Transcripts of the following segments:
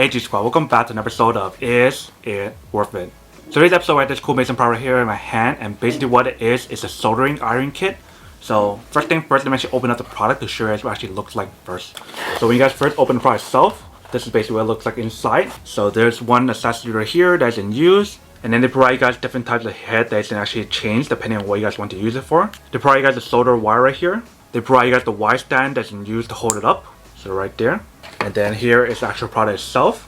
Hey G Squad, welcome back to an episode of Is It Worth It? So today's episode, I have this cool mason part right here in my hand, and basically what it is a soldering iron kit. So first thing first, let me actually open up the product to show you guys what it actually looks like first. So when you guys first open the product itself, this is basically what it looks like inside. So there's one accessory right here that's in use, and then they provide you guys different types of head that you can actually change depending on what you guys want to use it for. They provide you guys the solder wire right here. They provide you guys the wire stand that you can use to hold it up. So right there. And then here is the actual product itself.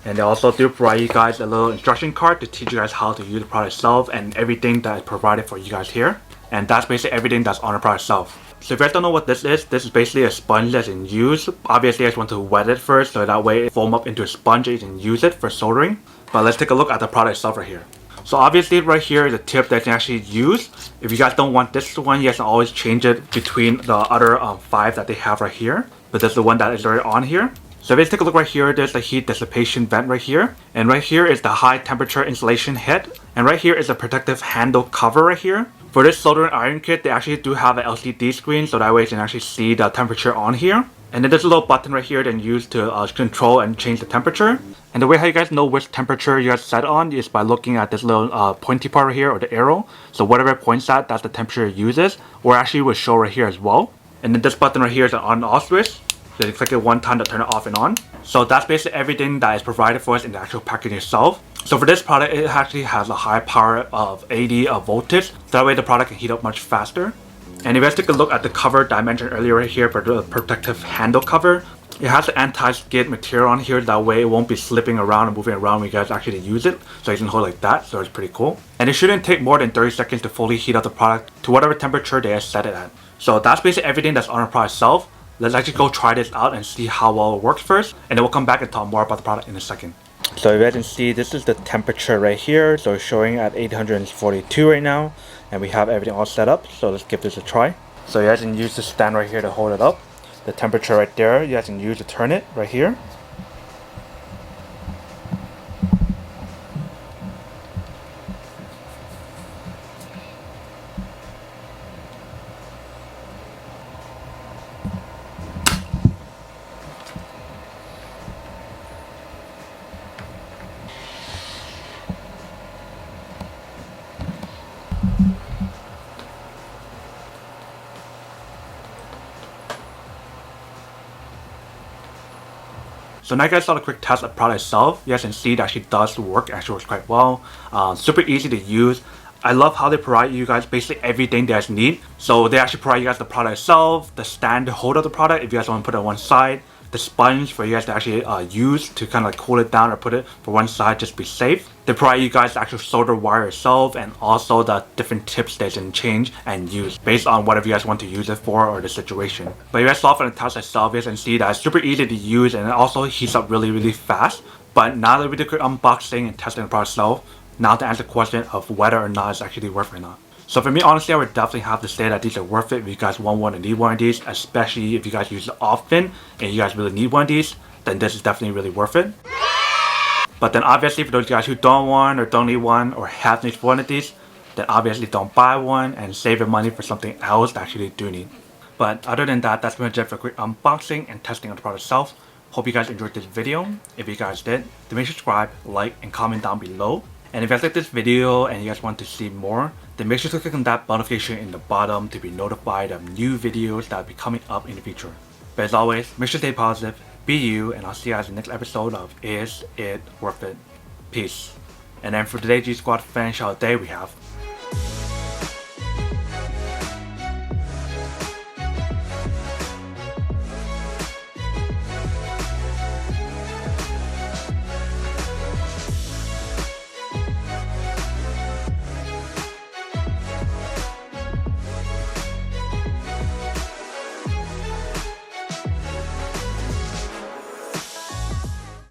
And they also do provide you guys a little instruction card to teach you guys how to use the product itself and everything that is provided for you guys here. And that's basically everything that's on the product itself. So if you guys don't know what this is basically a sponge that's in use. Obviously you guys want to wet it first so that way it foam up into a sponge and you can use it for soldering. But let's take a look at the product itself right here. So obviously right here is a tip that you can actually use. If you guys don't want this one, you guys can always change it between the other 5 that they have right here. But this is the one that is already on here. So if you take a look right here, there's the heat dissipation vent right here. And right here is the high temperature insulation head. And right here is a protective handle cover right here. For this soldering iron kit, they actually do have an LCD screen, so that way you can actually see the temperature on here. And then there's a little button right here that you use to control and change the temperature. And the way how you guys know which temperature you guys set on is by looking at this little pointy part right here, or the arrow. So whatever it points at, that's the temperature it uses. Or actually will show right here as well. And then this button right here is an on and off switch. So you click it one time to turn it off and on. So that's basically everything that is provided for us in the actual packaging itself. So for this product, it actually has a high power of 80 voltage. So that way the product can heat up much faster. And if you guys take a look at the cover that I mentioned earlier right here for the protective handle cover, it has an anti-skid material on here, that way it won't be slipping around and moving around when you guys actually use it. So you can hold it like that, so it's pretty cool. And it shouldn't take more than 30 seconds to fully heat up the product to whatever temperature they set it at. So that's basically everything that's on the product itself. Let's actually go try this out and see how well it works first, and then we'll come back and talk more about the product in a second. So you guys can see this is the temperature right here. So it's showing at 842 right now, and we have everything all set up. So let's give this a try. So you guys can use the stand right here to hold it up. The temperature right there, you guys can use to turn it right here. So now you guys saw the quick test of the product itself. You guys can see it actually does work, actually works quite well. Super easy to use. I love how they provide you guys basically everything you guys need. So they actually provide you guys the product itself, the stand to hold up the product if you guys want to put it on one side, the sponge for you guys to actually use to kind of like cool it down or put it for one side just to be safe. They provide you guys the actual solder wire itself and also the different tips that you can change and use based on whatever you guys want to use it for or the situation. But you guys saw from the test itself, you guys can see that it's super easy to use and it also heats up really fast. But now that we did unboxing and testing the product itself, now to answer the question of whether or not it's actually worth it or not. So for me, honestly, I would definitely have to say that these are worth it if you guys want one and need one of these, especially if you guys use it often and you guys really need one of these, then this is definitely really worth it. But then obviously for those guys who don't want or don't need one or have needs for one of these, then obviously don't buy one and save your money for something else that actually do need. But other than that, that's pretty much it for a quick unboxing and testing of the product itself. Hope you guys enjoyed this video. If you guys did, then make sure to subscribe, like, and comment down below. And if you guys like this video and you guys want to see more, then make sure to click on that notification in the bottom to be notified of new videos that will be coming up in the future. But as always, make sure to stay positive, be you, and I'll see you guys in the next episode of Is It Worth It? Peace. And then for today's G Squad fan shout out day, we have